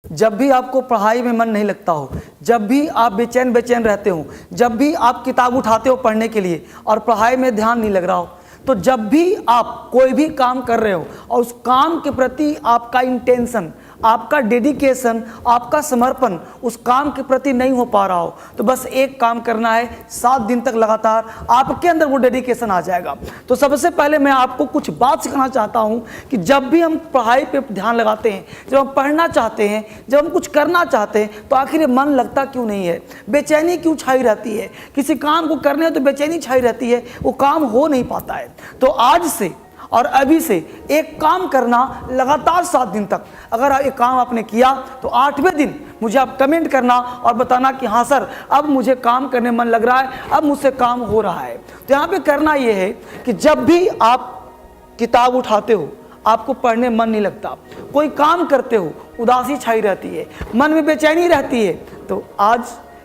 जब भी आपको पढ़ाई में मन नहीं लगता हो, जब भी आप बेचैन बेचैन रहते हो, जब भी आप किताब उठाते हो पढ़ने के लिए और पढ़ाई में ध्यान नहीं लग रहा हो, तो जब भी आप कोई भी काम कर रहे हो और उस काम के प्रति आपका इंटेंशन, आपका डेडिकेशन, आपका समर्पण उस काम के प्रति नहीं हो पा रहा हो, तो बस एक काम करना है, 7 दिन तक लगातार आपके अंदर वो डेडिकेशन आ जाएगा। तो सबसे पहले मैं आपको कुछ बात सिखाना चाहता हूँ कि जब भी हम पढ़ाई पे ध्यान लगाते हैं, जब हम पढ़ना चाहते हैं, जब हम कुछ करना चाहते हैं, तो आखिर मन लगता क्यों नहीं है, बेचैनी क्यों छाई रहती है, किसी काम को करने हो तो बेचैनी छाई रहती है, वो काम हो नहीं पाता है। तो आज से और अभी से एक काम करना लगातार 7 दिन तक, अगर ये काम आपने किया तो 8वें दिन मुझे आप कमेंट करना और बताना कि हाँ सर, अब मुझे काम करने मन लग रहा है, अब मुझसे काम हो रहा है। तो यहाँ पे करना ये है कि जब भी आप किताब उठाते हो, आपको पढ़ने मन नहीं लगता, कोई काम करते हो, उदासी छाई रहती है, मन में बेचैनी रहती है, तो आज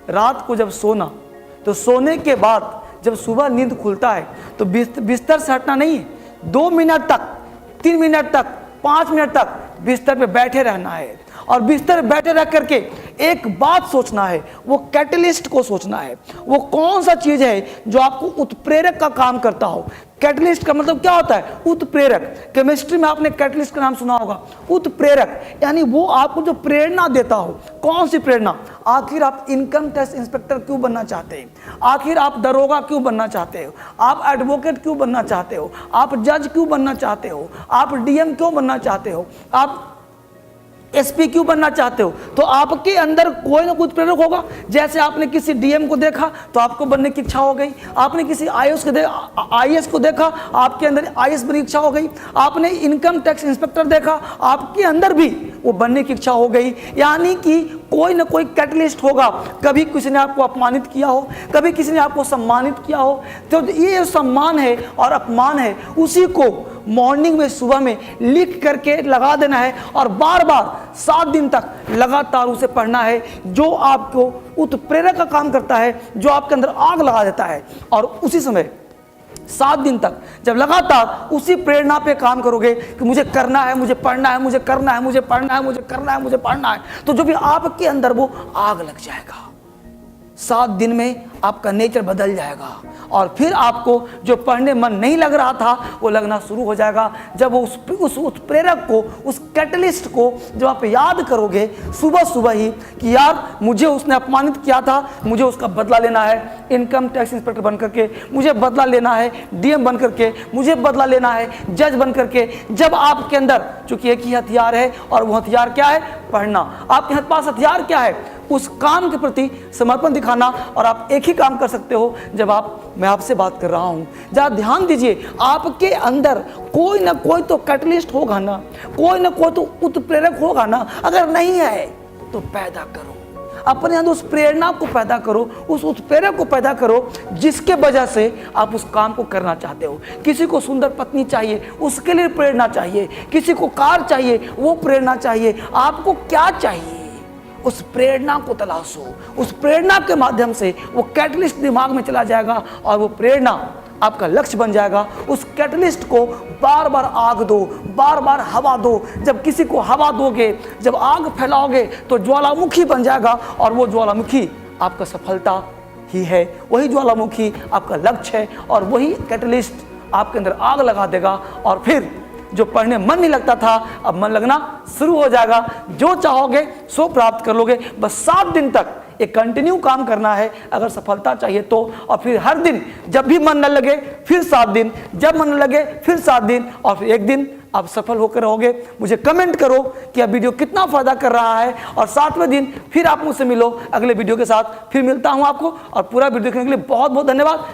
रात को जब सोना, तो सोने के बाद जब सुबह नींद खुलता है तो बिस्तर से हटना नहीं है, 2 मिनट तक, 3 मिनट तक, 5 मिनट तक बिस्तर पे बैठे रहना है और बिस्तर पे बैठे रह करके एक बात सोचना है, वो कैटलिस्ट को सोचना है, वो कौन सा चीज है जो आपको उत्प्रेरक का काम करता हो। कैटलिस्ट का मतलब क्या होता है? उत्प्रेरक। केमिस्ट्री में आपने कैटलिस्ट का नाम सुना होगा। उत्प्रेरक यानी वो आपको जो प्रेरणा देता हो। कौन सी प्रेरणा? आखिर आप इनकम टैक्स इंस्पेक्टर क्यों बनना चाहते हैं? आखिर आप दरोगा क्यों बनना चाहते हो? आप एडवोकेट क्यों बनना चाहते हो? आप जज क्यों बनना चाहते हो? आप डीएम क्यों बनना चाहते हो? आप एसपी क्यों बनना चाहते हो? तो आपके अंदर कोई ना कोई प्रेरक होगा। जैसे आपने किसी डीएम को देखा तो आपको बनने की इच्छा हो गई, आपने किसी आईएएस को देखा, आपके अंदर आईएएस बनने की इच्छा हो गई, आपने इनकम टैक्स इंस्पेक्टर देखा, आपके अंदर भी वो बनने की इच्छा हो गई। यानी कि कोई ना कोई कैटलिस्ट होगा। कभी किसी ने आपको अपमानित किया हो, कभी किसी ने आपको सम्मानित किया हो, तो ये सम्मान है और अपमान है, उसी को मॉर्निंग में, सुबह में लिख करके लगा देना है और बार बार 7 दिन तक लगातार उसे पढ़ना है, जो आपको उत्प्रेरक का काम करता है, जो आपके अंदर आग लगा देता है। और उसी समय 7 दिन तक जब लगातार उसी प्रेरणा पे काम करोगे कि मुझे करना है, मुझे पढ़ना है, मुझे करना है, मुझे पढ़ना है, मुझे करना है, मुझे पढ़ना है, तो जो भी आपके अंदर वो आग लग जाएगा। 7 दिन में आपका नेचर बदल जाएगा और फिर आपको जो पढ़ने मन नहीं लग रहा था वो लगना शुरू हो जाएगा। जब उस प्रेरक को, उस कैटलिस्ट को जब आप याद करोगे सुबह सुबह ही कि यार मुझे उसने अपमानित किया था, मुझे उसका बदला लेना है, इनकम टैक्स इंस्पेक्टर बन करके मुझे बदला लेना है, डीएम बन करके मुझे बदला लेना है, जज बन करके। जब आपके अंदर चूंकि एक ही हथियार है और वो हथियार क्या है? पढ़ना। आपके पास हथियार क्या है? उस काम के प्रति समर्पण दिखाना। और आप एक ही काम कर सकते हो जब मैं आपसे बात कर रहा हूं। जरा ध्यान दीजिए, आपके अंदर कोई ना कोई तो कैटलिस्ट होगा ना, कोई ना कोई तो उत्प्रेरक होगा ना। अगर नहीं है तो पैदा करो, अपने अंदर उस प्रेरणा को पैदा करो, उस उत्प्रेरक को पैदा करो जिसके वजह से आप उस काम को करना चाहते हो। किसी को सुंदर पत्नी चाहिए, उसके लिए प्रेरणा चाहिए। किसी को कार चाहिए, वो प्रेरणा चाहिए। आपको क्या चाहिए? उस प्रेरणा को तलाशो। उस प्रेरणा के माध्यम से वो कैटलिस्ट दिमाग में चला जाएगा और वो प्रेरणा आपका लक्ष्य बन जाएगा। उस कैटलिस्ट को बार बार आग दो, बार बार हवा दो। जब किसी को हवा दोगे, जब आग फैलाओगे तो ज्वालामुखी बन जाएगा और वो ज्वालामुखी आपका सफलता ही है। वही ज्वालामुखी आपका लक्ष्य है और वही कैटलिस्ट आपके अंदर आग लगा देगा और फिर जो पढ़ने मन नहीं लगता था अब मन लगना शुरू हो जाएगा। जो चाहोगे सो प्राप्त कर लोगे। बस 7 दिन तक एक कंटिन्यू काम करना है अगर सफलता चाहिए तो। और फिर हर दिन जब भी मन न लगे फिर 7 दिन, जब मन न लगे फिर 7 दिन और फिर एक दिन आप सफल होकर रहोगे। मुझे कमेंट करो कि यह वीडियो कितना फायदा कर रहा है और 7वें दिन फिर आप मुझसे मिलो अगले वीडियो के साथ। फिर मिलता हूं आपको और पूरा वीडियो देखने के लिए बहुत बहुत धन्यवाद।